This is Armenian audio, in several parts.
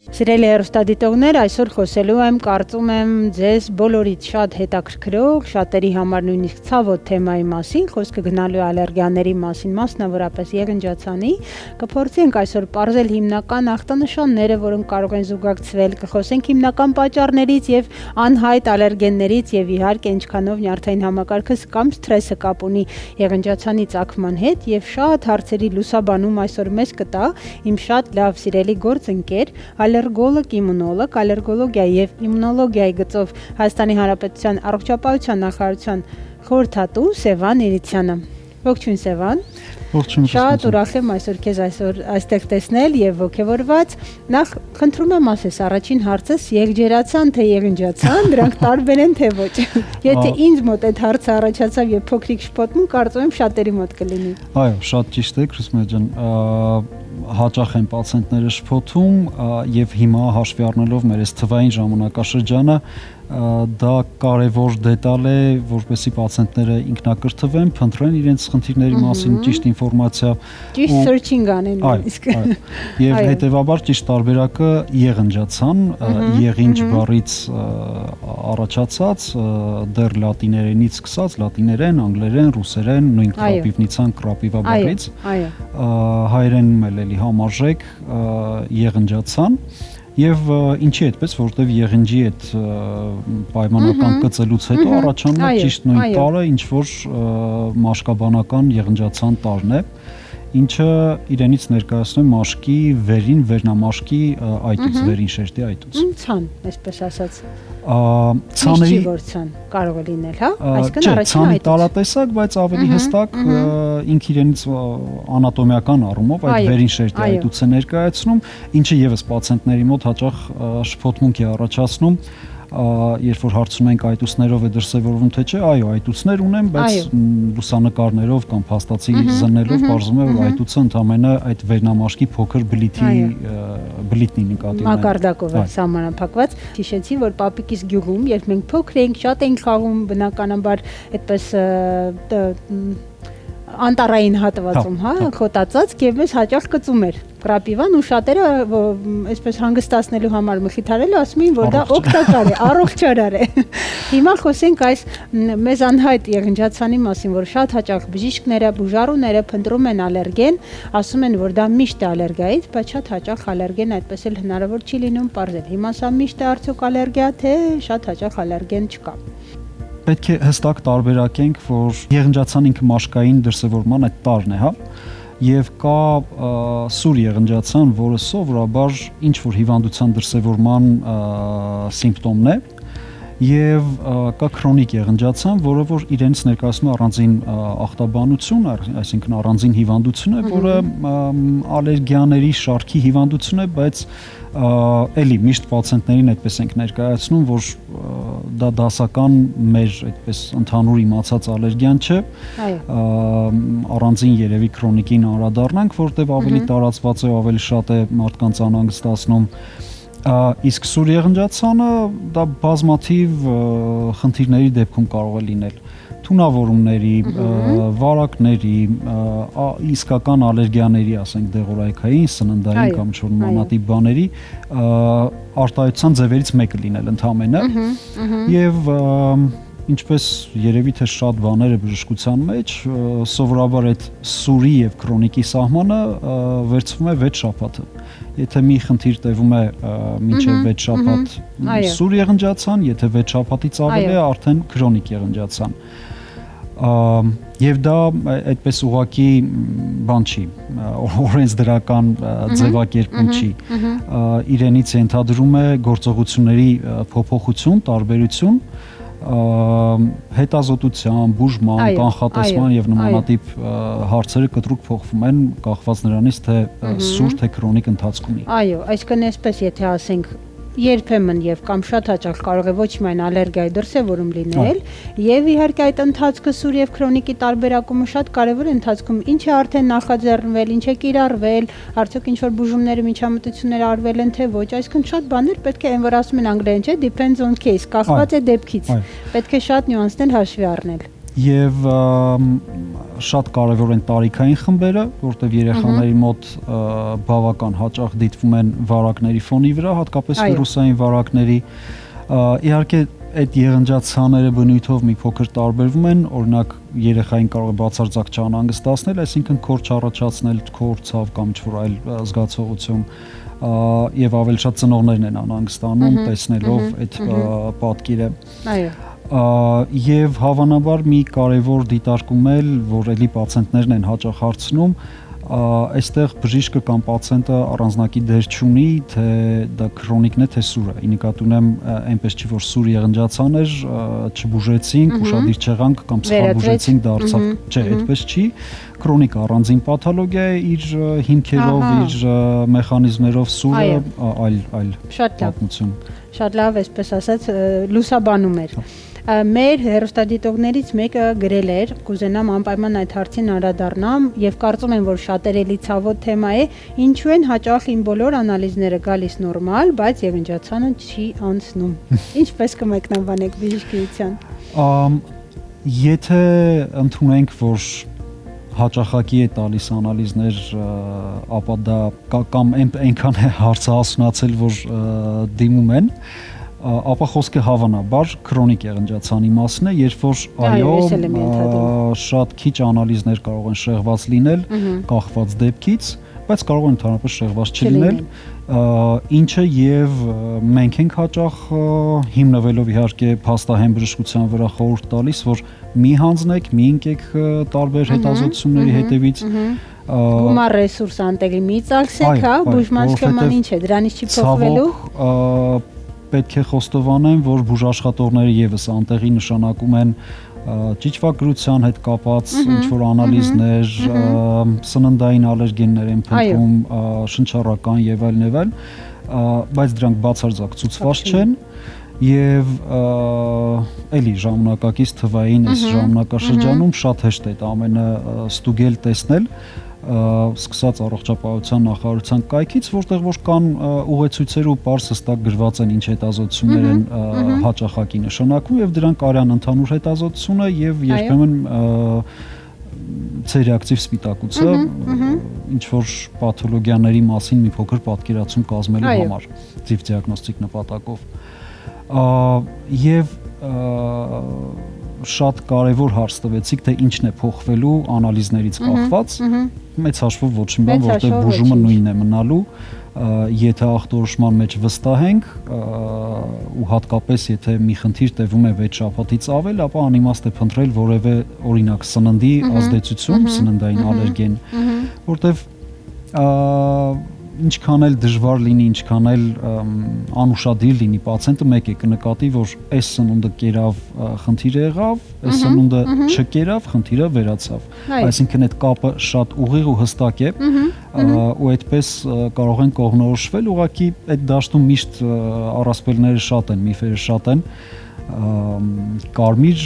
Սիրելի հեռուստադիտողներ, այսօր խոսելու եմ, կարծում եմ, ձեզ բոլորից շատ հետաքրքրող, շատերի համար նույնիսկ ցավոտ թեմայի մասին, խոսքը գնալու է ալերգիաների մասին, մասնավորապես եղնջացանի, կփորձենք այսօր պարզել հիմնական ախտանշանները, որոնք կարող են զուգակցվել, կխոսենք հիմնական պատճառներից եւ անհայտ ալերգեններից եւ իհարկե ինչքանով նյարդային համակարգը կամ սթրեսը կապ ունի եղնջացանի ծագման հետ եւ շատ հարցերի լուսաբանում այսօր մեզ կտա իմ շատ լավ սիրելի գործընկեր ալերգոլոգ, իմունոլոգ, ալերգոլոգիա եւ իմունոլոգիայի գծով Հայաստանի Հանրապետության առողջապահության նախարարության խորհրդատու Սևան Իրիցյանը։ Ողջույն Սևան։ Ողջույն։ Շատ ուրախ եմ այսօր քեզ այստեղ տեսնել եւ ողջավորված։ Նախ խնդրում եմ ասես առաջին հարցս եղջերացան թե եղնջացան, դրանք տարբեր են թե ոչ։ Եթե ինձ մոտ այդ հարցը առաջացավ եւ փոքրիկ շփոթում, կարծում եմ շատերի մոտ կլինի։ Այո, շատ ճիշտ է, Քրիսմե ջան։ Հաճախ են պացիենտները շփոթում եւ հիմա հաշվի առնելով մեր այս թվային ժամանակաշրջանը դա կարևոր դետալ է, որպեսզի պացիենտները ինքնակրթվեն, փնտրեն իրենց խնդիրների մասին ճիշտ ինֆորմացիա, ճիշտ searching անեն իսկ։ Եվ հետեւաբար ճիշտ տարբերակը եղնջացան, եղինջ բառից առաջացած, դեռ լատիներենից սկսած, լատիներեն, անգլերեն, ռուսերեն, նույն կրապիվնիցան կրապիվա բառից, հայերենում էլ էլի համարժեք եղնջացան։ Եվ ինչի այդպես, որտեվ եղնջի այդ պայմանական կծելուց հետո առաջանում է ճիշտ նույն տարը, ինչ որ մաշկաբանական եղնջացան տարն է, ինչը իրենից ներկայացնում է մաշկի վերին, վերնամաշկի այտուց, վերին շերտի այտուց։ Ցան, այսպես ասած։ Ցաների ցան կարող է լինել, հա? Այսինքն առաջին ցանի տարատեսակ, բայց ավելի հստակ ինք իրենից անատոմիական առումով այդ վերին շերտի այտուց է ներկայացնում, ինչը եւս պացիենտների մոտ հաճախ շփոթմունք է առաջացնում, երբ որ հարցնում ենք այտուցներով է դրսևորվում թե չէ, այո, այտուցներ ունեմ, բայց լուսանկարներով կամ փաստացի զննելով պարզվում է, որ այտուցը ընդամենը այդ վերնամաշկի փոքր բլիթն է նկատի ունեն։ Մակարդակով է սահմանափակված։ Հիշեցի, որ պապիկիս գյուղում, երբ մենք փոքր էինք, շատ էինք խաղում, բնականաբար այդպես անտառային հատվածում, հա, խոտածածկ եւ մեզ հաճախ կծում էր կրապիվան ու շատերը այսպես հանգստացնելու համար մխիթարելու ասում էին, որ դա օգտակար է, առողջարար է։ Հիմա խոսենք այս մեզ անհայտ եղնջացանի մասին, որ շատ հաճախ բժիշկները, բուժառուները փնտրում են ալերգեն, ասում են, որ դա միշտ է ալերգիայից, բայց շատ հաճախ ալերգեն այդպես էլ հնարավոր չի լինում պարզել։ Հիմա սա միշտ է արդյոք ալերգիա, թե շատ հաճախ ալերգեն չկա։ Պետք է հստակ տարբերակենք, որ եղնջացան ինքը մաշկային դրսևորման այդ տարրն է, հա, եւ կա սուր եղնջացան, որը սովորաբար ինչ որ հիվանդության դրսևորման սիմպտոմն է, եւ կա քրոնիկ եղնջացան, որը որ իրենից ներկայացնում է առանձին ախտաբանություն, այսինքն առանձին հիվանդություն է, որը ալերգիաների շարքի հիվանդություն է, բայց էլի միշտ պացիենտներին այդպես ենք ներկայացնում, որ դա դասական մեր այդպես ընդհանուր իմացած ալերգիան չէ, առանձին երևի քրոնիկին անդրադառնանք, որտեղ ավելի տարածված է, ավելի շատ է մարդկանց անհանգստացնում։ Իսկ սուր եղնջացանը դա բազմաթիվ խնդիրների դեպքում կարող է լինել, թունավորումների, վարակների, իսկական ալերգիաների, ասենք դեղորայքային, սննդային կամ ինչ-որ նմանատիպ բաների արտահայտության ձևերից մեկը լինել ընդհանրապես, եւ ինչպես երևի թե շատ բաները բժշկության մեջ, սովորաբար այդ սուրի եւ քրոնիկի սահմանը վերցվում է 6 շաբաթը։ Եթե մի խնդիր տևում է մինչև 6 շաբաթ սուր եղնջացան, եթե 6 շաբաթից ավել է, արդեն քրոնիկ եղնջացան։ Եվ դա այդպես ուղղակի բան չի, օրենսդրական ձևակերպում չի, իրենից ենթադրում է գործողությունների փոփոխություն, տարբերություն, հետազոտության, բուժման, կանխատեսման եւ նմանատիպ հարցերը կտրուկ փոխվում են կախված նրանից թե սուր թե քրոնիկ ընթացք ունի։ Այո, այսինքն այսպես եթե ասենք երբեմն եւ կամ շատ հաճախ կարող է ոչ միայն ալերգիայի դրսևորում լինել եւ իհարկե այդ ընթացքը սուր եւ քրոնիկի տարբերակումը շատ կարեւոր է ընթացքում ինչ է արդեն նախաձեռնվել, ինչ է կիրառվել, արդյոք ինչ որ բուժումները, միջամտություններ արվել են թե ոչ, այսինքն շատ բաներ պետք է այն որ ասում են անգլերեն, չէ, depends on case, կախված է դեպքից։ Պետք է շատ նյուանսներ հաշվի առնել։ Եվ շատ կարևոր են տարիքային խմբերը, որտեղ երեխաների մոտ բավական հաճախ դիտվում են վարակների ֆոնի վրա, հատկապես վիրուսային վարակների։ Իհարկե այդ եղնջացաները բնույթով մի փոքր տարբերվում են, օրինակ երեխային կարող է բացարձակ չանհանգստացնել, այսինքն քորչ առաջացնել, քոր ցավ կամ ինչ-որ այլ զգացողություն, եւ ավելի շատ ծնողներն են անհանգստանում տեսնելով այդ պատկերը։ Այո։ Եվ հավանաբար մի կարևոր դիտարկում էլ, որ էլի պացիենտներն են հաճախ հարցնում, այստեղ բժիշկը կամ պացիենտը առանձնակի դեր չունի, թե դա քրոնիկն է, թե սուր է։ Ի նկատի ունեմ, այնպես չի, որ սուր եղնջացան էր, չբուժեցինք, ուշադիր չեղանք կամ սխալբուժեցինք, դարձավ։ Չէ, այդպես չի։ Քրոնիկ առանձին պաթոլոգիա է, իր հիմքերով, իր մեխանիզմներով սուրը այլ պատմություն։ Շատ լավ, այսպես ասած, լուսաբանում էր։ Մեր հեռուստադիտողներից մեկը գրել էր, կուզենամ անպայման այդ հարցին անդրադառնամ եւ կարծում եմ, որ շատերելի ցավոտ թեմա է, ինչու են հաճախ իմ բոլոր անալիզները գալիս նորմալ, բայց եղնջացանը չի անցնում։ Ինչպես կմեկնաբանեք բժշկության։ Եթե ընդունենք, որ հաճախակի է տալիս անալիզներ, ապա դա կամ այնքան է հարցահասնացել, որ դիմում են, ապա խոսքը հավանաբար քրոնիկ եղնջացանի մասն է, երբ որ շատ քիչ անալիզներ կարող են շեղված լինել, կախված դեպքից, բայց կարող են ընդհանրապես շեղված չլինել, ինչը եւ մենք ենք հաճախ հիմնվելով իհարկե փաստահեն բժշկության վրա խորհուրդ տալիս, որ մի հանձնեք, մի ընկեք տարբեր հետազոտությունների հետևից, գումար ռեսուրս անտեղի մի ծախսեք, հա, բուժման սխեման ինչ է, դրանից չի փոխվելու։ Պետք է խոստովանեմ, որ բուժաշխատողները եւս անտեղի նշանակում են ճիճվագրության հետ կապած ինչ-որ անալիզներ, սննդային ալերգեններ են փնտրում, շնչառական եւ այլն, բայց դրանք բացարձակ ցուցված չեն եւ էլի ժամանակակից թվային այս ժամանակաշրջանում շատ հեշտ է այդ ամենը ստուգել, տեսնել, սկսած առողջապահության նախարարության կայքից, որտեղ որ կան ուղեցույցեր ու պարզ հստակ գրված են ինչ հետազոտություններ են հաճախակի նշանակում եւ դրանք արյան ընդհանուր հետազոտությունը եւ երբեմն ցերեակտիվ սպիտակուցը ինչ որ պաթոլոգիաների մասին մի փոքր պատկերացում կազմելու համար ձիվ դիագնոստիկ նպատակով եւ շատ կարևոր հարց տվեցիք, թե ինչն է փոխվելու անալիզներից կախված, մեծ հաշվով ոչ մի բան, որտեղ բուժումը նույնն է մնալու, եթե ախտորոշման մեջ վստահենք ու հատկապես եթե մի խնդիր տևում է 6 շաբաթից ավել, ապա անիմաստ է փնտրել որևէ օրինակ սննդի ազդեցություն, սննդային ալերգեն, որտեղ ինչքան էլ դժվար լինի, ինչքան էլ անուշադիր լինի, պացիենտը մեկ է կնկատի, որ այս սնունդը կերավ, խնդիրը եղավ, այս սնունդը չկերավ, խնդիրը վերացավ։ Այսինքն այդ կապը շատ ուղիղ ու հստակ է, ու այդպես կարող են կողմնորոշվել, ուղղակի այդ դաշտում միշտ առասպելները շատ են, միֆերը շատ են, կարմիր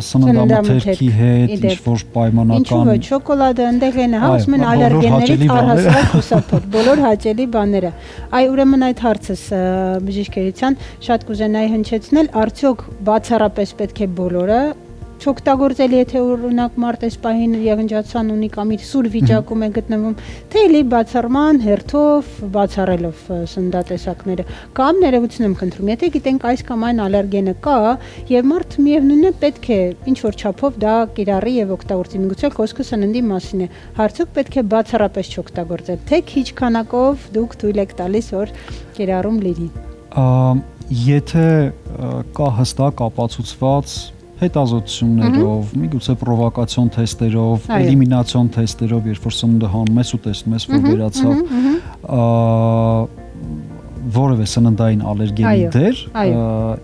սննդամթերքի հետ ինչ-որ պայմանական ինչու՞ ոչ, շոկոլադը ընդեղ են, հա, ասում են ալերգեններից առհասարակ հուսափող, բոլոր հաճելի բաները։ Այ ուրեմն այդ հարցս բժշկերության շատ կուզենայի հնչեցնել, արդյոք բացառապես պետք է բոլորը չօգտագործել, եթե օրինակ մարդ այս պահին եղնջացան ունի կամ իր սուր վիճակում է գտնվում, թե էլի բացառման հերթով բացառելով սննդատեսակները, կամ ներողություն եմ խնդրում, եթե գիտենք այս կամ այն ալերգենը կա, եւ մարդ միևնույնն է պետք է ինչ որ չափով դա կիրառի եւ օգտագործի, միգուցե խոսքը սննդի մասին է, արդյոք պետք է բացառապես չօգտագործել, թե քիչ քանակով դուք թույլ եք տալիս, որ կիրառում լինի։ Եթե կա հստակ ապացուցված հետազոտություններով, միգուցե պրովոկացիոն թեստերով, էլիմինացիոն թեստերով, երբ որ սնունդը հանում ես ու տեսնում ես, որ վերացավ, որևէ սննդային ալերգենի դեր,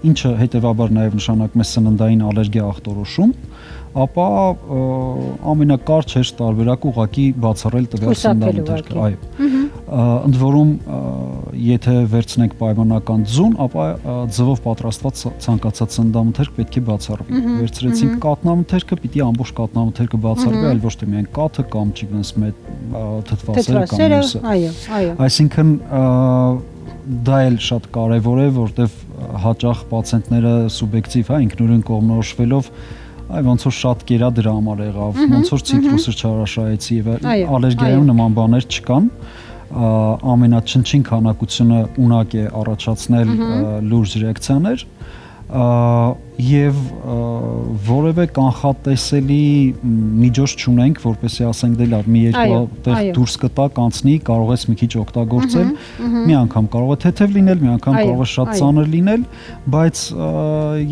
ինչը հետևաբար նաև նշանակում է սննդային ալերգիա ախտորոշում, ապա ամենակարճ հեշտ տարբերակը ուղղակի բացառել տվյալ սննդամթերքը, այո։ Ընդ որում, եթե վերցնենք պայմանական ձուն, ապա ձվով պատրաստված ցանկացած սննդամթերք պետք է բացառվի։ Վերցրեցինք կաթնամթերքը, պիտի ամբողջ կաթնամթերքը բացառվի, այլ ոչ թե միայն կաթը կամ չգիտեմ, թթվասերը կամ մյուսը։ Այո։ Այսինքն դա էլ շատ կարևոր է, որտեղ հաճախ պացիենտները սուբյեկտիվ, հա, ինքնուրույն կողմնորոշվելով այ ոնց որ շատ կերա դրա համար եղավ, ոնց որ ցիտրուսը չարաշահեցի եւ ալերգիայում այո։ նման բաներ չկան, ամենաչնչին քանակությունը ունակ է առաջացնել լուրջ ռեակցիաներ եւ որևէ կանխատեսելի միջոց չունենք, որպեսզի ասենք դե լավ, մի երկու տեղ դուրս կտա, կանցնի, կարող ես մի քիչ օգտագործել, մի անգամ կարող է թեթև լինել, մի անգամ կարող է շատ ծանր լինել, բայց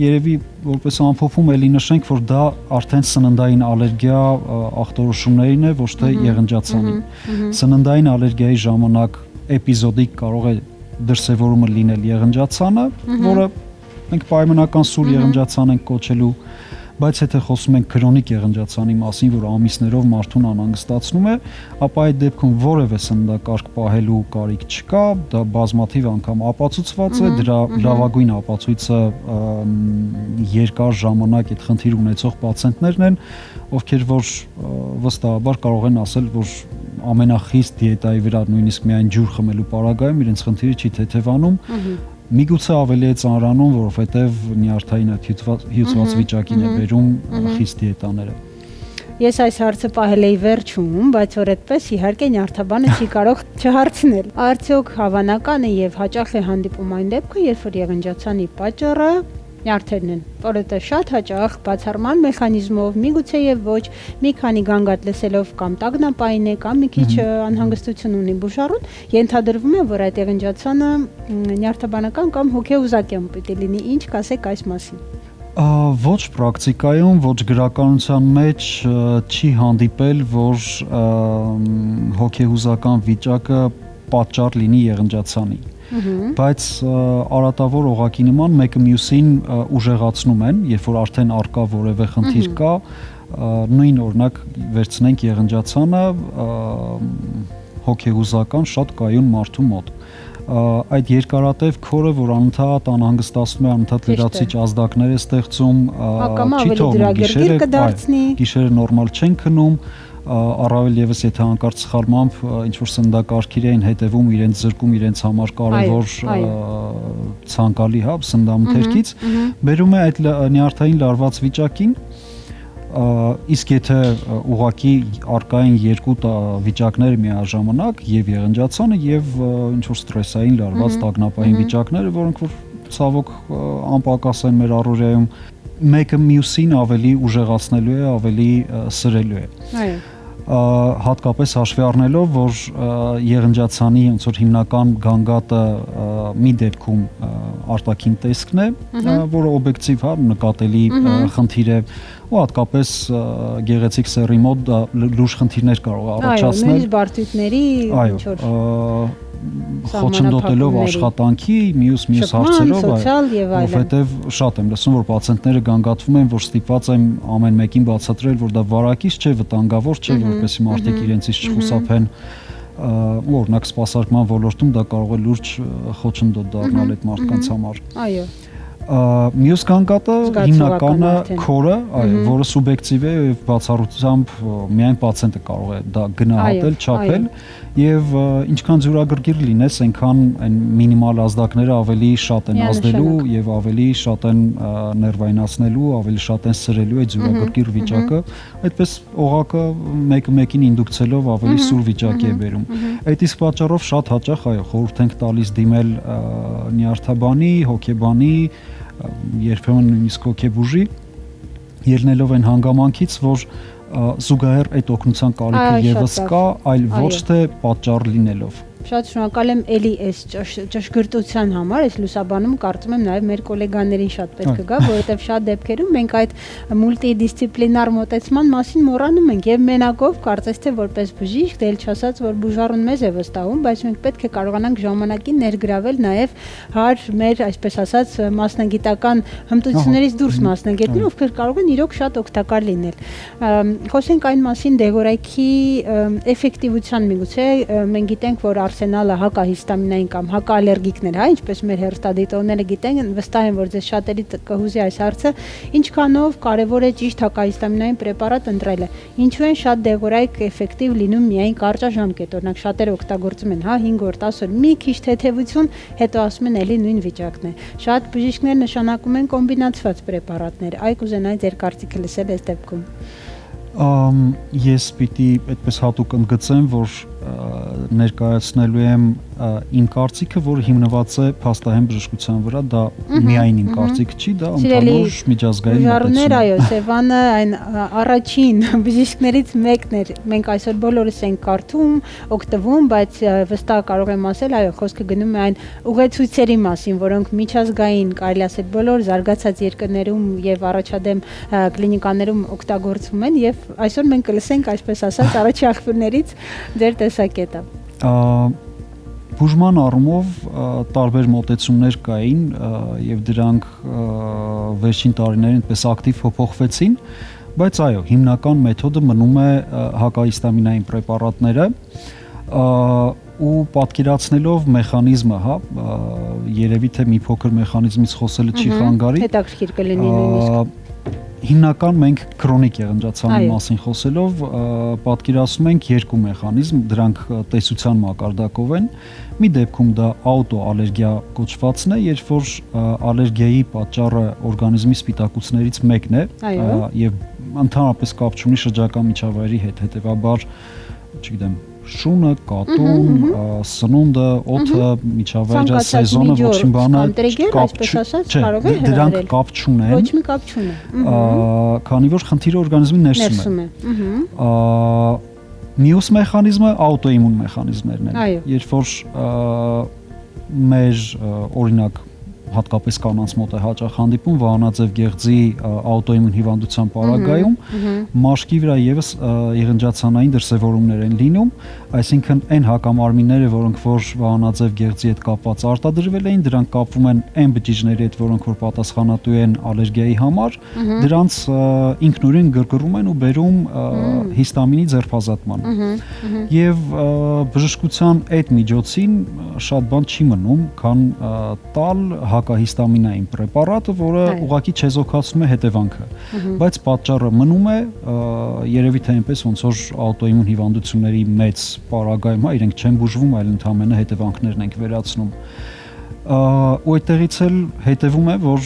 երևի որպես ամփոփում էլի նշենք, որ դա արդեն սննդային ալերգիա ախտորոշումներին է, ոչ թե եղնջացանի։ Սննդային ալերգիայի ժամանակ էպիզոդիկ կարող է դրսևորումը լինել եղնջացանը, որը մենք պայմանական սուր եղնջացան ենք կոչելու, բայց եթե խոսում ենք քրոնիկ եղնջացանի մասին, որ ամիսներով մարդուն անհանգստացնում է, ապա այդ դեպքում որևէ սննդակարգ պահելու կարիք չկա, դա բազմաթիվ անգամ ապացուցված է, դրա լավագույն ապացույցը երկար ժամանակ այդ խնդիր ունեցող պացիենտներն են, ովքեր որ վստահաբար կարող են ասել, որ ամենախիստ դիետայի վրա նույնիսկ միայն ջուր խմելու պարագայում իրենց խնդիրը չի թեթևանում, միգուցե ավելի է ծանրանում, որովհետև նյարդային հյուծված վիճակին է բերում խիստ դիետաները։ Ես այս հարցը պահել էի վերջում, բայց որ այդպես իհարկե նյարդաբանը չի կարող չհարցնել։ Արդյոք հավանական է եւ հաճախ է հանդիպում այն դեպքը, երբ որ եղնջացանի պատճառը նյարդերն են, որովհետև շատ հաճախ բացառման մեխանիզմով, միգուցե եւ ոչ, մի քանի գանգատ լսելով կամ տագնապային է, կամ մի քիչ անհանգստություն ունի բուժառուն, ենթադրվում է, որ այդ եղնջացանը նյարդաբանական կամ հոգեուզակյան պիտի լինի։ Ինչ կասեք այս մասին։ Ոչ պրակտիկայում, ոչ գրականության մեջ չի հանդիպել, որ հոգեհուզական վիճակը պատճառ լինի եղնջացանի։ Բայց արատավոր օղակի նման մեկը մյուսին ուժեղացնում են, երբ որ արդեն արկա որևէ խնդիր կա, նույն օրինակ վերցնենք եղնջացանը հոգեհուզական շատ կայուն մարդու մոտ։ Այդ երկարատև քորը, որ անընդհատ անհանգստացնում է, անընդհատ լրացիչ ազդակներ է ստեղծում, չի թողնում գիշերը նորմալ չեն քնում, առավել եւս եթե հանկարծ սխալմամբ ինչ որ սննդակարգիր էին հետևում, իրենց զրկում իրենց համար կարևոր ցանկալի սննդամթերքից, բերում է այդ նյարդային լարված վիճակին, իսկ եթե ուղակի արկային երկու վիճակները միաժամանակ եւ եղնջացանը եւ ինչ որ ստրեսային լարված տագնապային վիճակները, որոնք որ ցավոք անպակաս են մեր առօրյայում, մեկը մյուսին ավելի ուժեղացնելու է, ավելի սրելու է։ Այո։ Հատկապես հաշվի առնելով, որ եղնջացանի ոնց որ հիմնական գանգատը մի դեպքում արտաքին տեսքն է, որը օբյեկտիվ նկատելի խնդիր է, ու հատկապես գեղեցիկ սեռի մոտ լուրջ խնդիրներ կարող է առաջացնել։ Այո, նույնիսկ բարդությունների ինչ որ խոչընդոտելով աշխատանքի, մյուս հարցերով, որովհետև շատ եմ լսում, որ պացիենտները գանգատվում են, որ ստիպված են ամեն մեկին բացատրել, որ դա վարակիչ չէ, վտանգավոր չէ, որպեսզի մարդիկ իրենցից չխուսափեն, օրինակ սպասարկման ոլորտում դա կարող է լուրջ խոչընդոտ դառնալ այդ մարդկանց համար։ Այո։ Մյուս գանգատը հիմնականը քորը, այո, որը սուբյեկտիվ է եւ բացառությամբ միայն պացիենտը կարող է դա գնահատել, չափել եւ ինչքան ձյուրագրգիռ լինես, այնքան այն մինիմալ ազդակները ավելի շատ են ազդելու եւ ավելի շատ են ներվայնացնելու, ավելի շատ են սրելու այդ ձյուրագրգիռ վիճակը, այդպես օղակը մեկը մեկին ինդուկցելով ավելի սուր վիճակի է բերում։ Այդ իսկ պատճառով շատ հաճախ այո խորհուրդ ենք տալիս դիմել նյարդաբանի, հոգեբանի, երբեմն նույնիսկ հոգեբուժի, ելնելով այն հանգամանքից, որ զուգահեռ այդ օգնության կարիքը եւս կա, այլ ոչ թե պատճառ լինելով։ Շատ շնորհակալ եմ էլի այս ճշգրտության համար, այս լուսաբանում կարծում եմ նաև մեր գոլեգաներին շատ պետք է գա, որովհետև շատ դեպքերում մենք այդ մուլտիդիսցիպլինար մոտեցման մասին մոռանում ենք եւ մենակով կարծես թե որպես բժիշկ, դել չասած, որ բուժառուն մեզ է վստահում, բայց մենք պետք է կարողանանք ժամանակին ներգրավել նաև մեր, այսպես ասած, մասնագիտական հմտություններից դուրս մասնագետներ, ովքեր կարող են իրոք շատ օգտակար լինել։ Խոսենք այն մասին դեղորայքի էֆեկտիվության, միգուցե մենք գիտենք, որ արսենալը հակահիստամինային կամ հակաալերգիկներ, հա, ինչպես մեր հեռուստադիտողները գիտեն, վստահ եմ, որ ձեզ շատերի կհուզի այս հարցը, ինչքանով կարևոր է ճիշտ հակահիստամինային պրեպարատ ընտրելը։ Ինչու են շատ դեղորայք էֆեկտիվ լինում միայն կարճաժամկետ, օրինակ շատերը օգտագործում են, հա, 5 օր, 10 օր, մի քիչ թեթևություն, հետո ասում են էլի նույն վիճակն է։ Շատ բժիշկներ նշանակում են կոմբինացված պրեպարատներ։ Այ կուզենայի ձեր կարծիքը լսել այս դեպքում։ Ես պիտի այդպես հատուկ ընդգծեմ, որ ներկայացնելու եմ իմ կարծիքը, որը հիմնված է փաստահեն բժշկության վրա, դա միայն իմ կարծիքը չի, դա ընդհանուր միջազգային մոտեցում է։ Այո, Սևանը այն առաջին բժիշկներից մեկն էր։ Մենք այսօր բոլորս ենք կարդում, օգտվում, բայց վստահ կարող եմ ասել, այո, խոսքը գնում է այն ուղեցույցերի մասին, որոնք միջազգային, կարելի ասել, բոլոր զարգացած երկրներում եւ առաջադեմ կլինիկաներում օգտագործվում են եւ այսօր մենք կլսենք, այսպես ասած, առաջի աղբյուրներից ձեր տեսակետը։ Բուժման առումով տարբեր մոտեցումներ կային եւ դրանք վերջին տարիներին այդպես ակտիվ փոփոխվեցին, բայց այո, հիմնական մեթոդը մնում է հակահիստամինային պրեպարատները ու պատկերացնելով մեխանիզմը, հա, երևի թե մի փոքր մեխանիզմից խոսելը չի խանգարի։ Հետաքրքիր կլինի նույնիսկ։ Հիմնական մենք քրոնիկ եղնջացանի մասին խոսելով պատկերացնում ենք երկու մեխանիզմ, դրանք տեսության մակարդակով են։ Մի դեպքում դա աուտոալերգիա կոչվածն է, երբ որ ալերգիայի պատճառը օրգանիզմի սպիտակուցներից մեկն է եւ ընդհանրապես կապ չունի շրջակա միջավայրի հետ, հետեւաբար, չգիտեմ, շունը, կատուն, սնունդը, օդը, միջավայրը, սեզոնը, ոչինչ բանը դրանք կապ չունեն։ Ոչ մի կապ չունի։ Քանի որ խնդիրը օրգանիզմի ներսում է։ Մյուս մեխանիզմը աուտոիմուն մեխանիզմներն են։ Երբ որ մեր օրինակ հատկապես կանանց մոտ է հաճախ հանդիպում վահանաձև գեղձի աուտոիմուն հիվանդության պարագայում մաշկի վրա եւս եղնջացանային դրսևորումներ են լինում, այսինքն այն հակամարմինները, որոնք որ վահանաձև գեղձի հետ կապված արտադրվել էին, դրանք կապվում են այն բջիջների հետ, որոնք որ պատասխանատու են ալերգիայի համար, դրանց ինքնուրույն գրգռում են ու բերում հիստամինի ձերբազատման։ Եվ բժշկության այդ միջոցին շատ բան չի մնում, քան տալ հակահիստամինային պրեպարատը, որը ուղղակի չեզոքացնում է հետևանքը, բայց պատճառը մնում է, երևի թե այնպես ոնց որ աուտոիմուն հիվանդությունների մեծ պարագայում, հա, իրենք չեն բուժվում, այլ ընդհանրապես հետևանքներն ենք վերացնում։ Ու այդտեղից էլ հետևում է, որ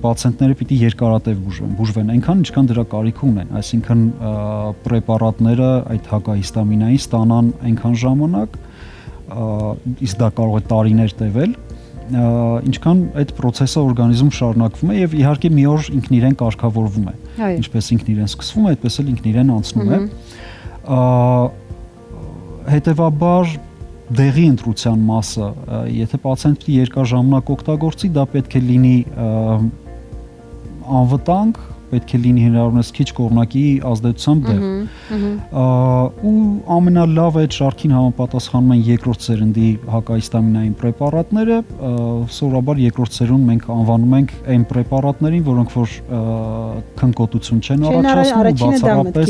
պացիենտները պիտի երկարատև բուժվեն, այնքան ինչքան դրա կարիքը ունեն, այսինքն պրեպարատները այդ հակահիստամինային ստանան այնքան ժամանակ, իսկ դա կարող է տարիներ տևել, ինչքան այդ process-ը օրգանիզմում շարունակվում է եւ իհարկե մի օր ինքն իրեն կարգավորվում է։ Ինչպես ինքն իրեն սկսվում է, այդպես էլ ինքն իրեն անցնում է։ Հետևաբար դեղի ընտրության մասը, եթե պացիենտը երկար ժամանակ օգտագործի, դա պետք է լինի անվտանգ, պետք է լինի հնարավորինս քիչ կողմնակի ազդեցությամբ դեղ։ Ու ամենալավը այդ շարքին համապատասխանում են երկրորդ սերնդի հակահիստամինային պրեպարատները, սովորաբար երկրորդ սերունդ մենք անվանում ենք այն պրեպարատներին, որոնք որ քնկոտություն չեն առաջացնում ու բացառապես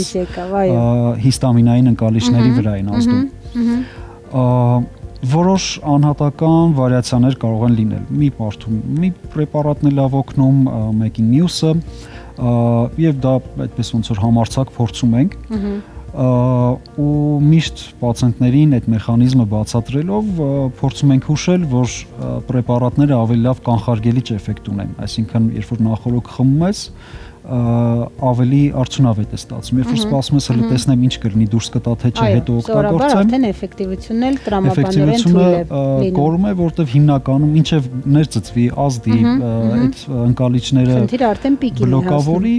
հիստամինային ընկալիչների վրա են ազդում։ Որոշ անհատական վարիացիաներ կարող են լինել։ Մի պարտում մի պրեպարատն է լավ օգնում, մեկին մյուսը, եւ դա այդպես ոնց որ համարձակ փորձում ենք։ Ու միշտ պացիենտներին այդ մեխանիզմը բացատրելով փորձում ենք հուշել, որ պրեպարատները ավելի լավ կանխարգելիչ էֆեկտ ունեն, այսինքն երբ որ նախօրոք խմում ես, ավելի արդյունավետ է ստացվում։ Երբ որ սպասում ես հələ տեսնեմ ինչ կլինի, դուրս կտա թե չէ, հետո օգտագործեմ։ Արդեն էֆեկտիվությունն էլ տրամաբանորեն թույլ է լինում։ Կորում է, որովհետև հիմնականում ինչև ներծծվի, ազդի այդ ընկալիչները խնդիրը արդեն պիկին է բլոկավորի,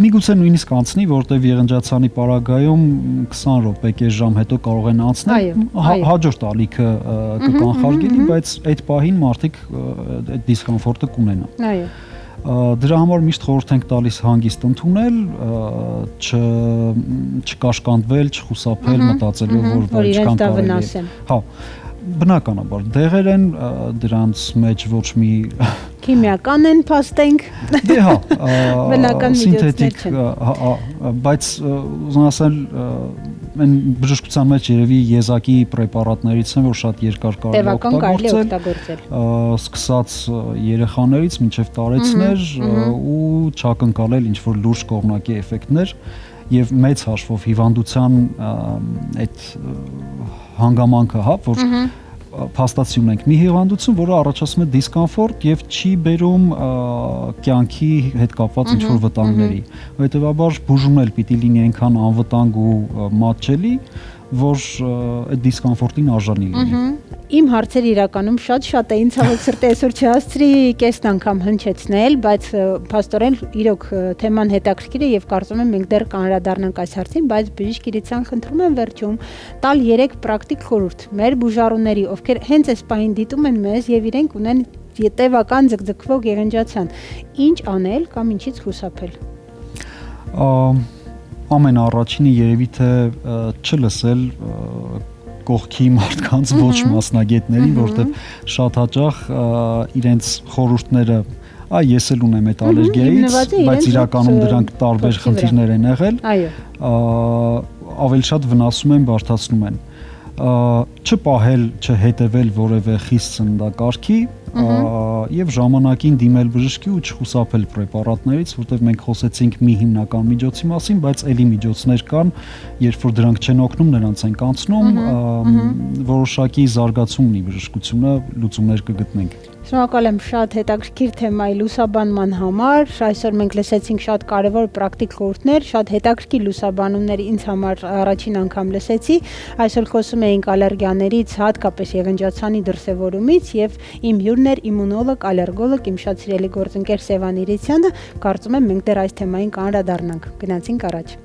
միգուցե նույնիսկ անցնի, որովհետև եղնջացանի պարագայում 20 րոպե, կես ժամ հետո կարող են անցնել, հաջորդ ալիքը կկանխարգելի, բայց այդ պահին մարդիկ այդ դիսկոմֆորտը կունենան։ Այո։ Դրա համար միշտ խորհուրդ ենք տալիս հանգիստ ընդունել, չկաշկանդվել, չխուսափել, մտածելով, որ ինչքան կարելի է։ Հա, բնականաբար դեղեր են, դրանց մեջ ոչ մի քիմիական են, փաստենք։ Դե հա, բնական միջոցներ սինթետիկ, բայց ուզում ասել այն բժշկության մեջ երևի եզակի պրեպարատներից են, որ շատ երկար կարելի է օգտագործել, սկսած երեխաներից մինչև տարեցներ ու չակնկալել ինչ որ լուրջ կողմնակի էֆեկտներ եւ մեծ հաշվով հիվանդության այդ հանգամանքը, հա, որ փաստացի ունենք մի հիվանդություն, որը առաջացնում է դիսկոմֆորտ եւ չի բերում կյանքի հետ կապված ինչ-որ վտանգների։ Հետևաբար բուժումն էլ պիտի լինի այնքան անվտանգ ու մատչելի, որ այդ դիսկոմֆորտին արժանի լինի։ Իմ հարցերը իրականում շատ էին, ցավոք սրտի այսօր չհասցրի կեսն անգամ հնչեցնել, բայց փաստորեն իրոք թեման հետաքրքիր է եւ կարծում եմ մենք դեռ կանրադառնանք այս հարցին, բայց բժիշկ Իրիցյան, խնդրում եմ վերջում տալ 3 պրակտիկ խորհուրդ մեր բուժառուների, ովքեր հենց այս պահին դիտում են մեզ եւ իրենք ունեն տևական ձգձգվող եղնջացան, ինչ անել կամ ինչից խուսափել։ Ամենաառաջինը երևի թե չլսել կողքի մարդկանց ոչ մասնագետներին, որովհետև շատ հաճախ իրենց խորհուրդները ես էլ ունեմ այդ ալերգիայից, բայց իրականում դրանք տարբեր խնդիրներ են եղել, ավելի շատ վնասում են, բարդացնում են։ Չպահել, չհետևել որևէ խիստ սննդակարգի եւ ժամանակին դիմել բժշկի ու չխուսափել պրեպարատներից, որտեղ մենք խոսեցինք մի հիմնական միջոցի մասին, բայց ելի միջոցներ կան, երբ որ դրանք չեն օգնում, նրանց են կանցնում, որոշակի զարգացում ունի բժշկությունը, լուծումներ կգտնենք։ Շնորհակալ եմ շատ հետաքրքիր թեմայի լուսաբանման համար։ Այսօր մենք լսեցինք շատ կարևոր պրակտիկ խորհուրդներ, շատ հետաքրքիր լուսաբանումներ ինձ համար առաջին անգամ լսեցի։ Այսօր խոսում էինք ալերգիաներից, հատկապես եղնջացանի դրսևորումից եւ իմ հյուրն էր իմունոլոգ, ալերգոլոգ, իմ շատ սիրելի գործընկեր Սևան Իրիցյանը։ Կարծում եմ մենք դեռ այս թեմային կանրադառնանք։ Գնացինք առաջ։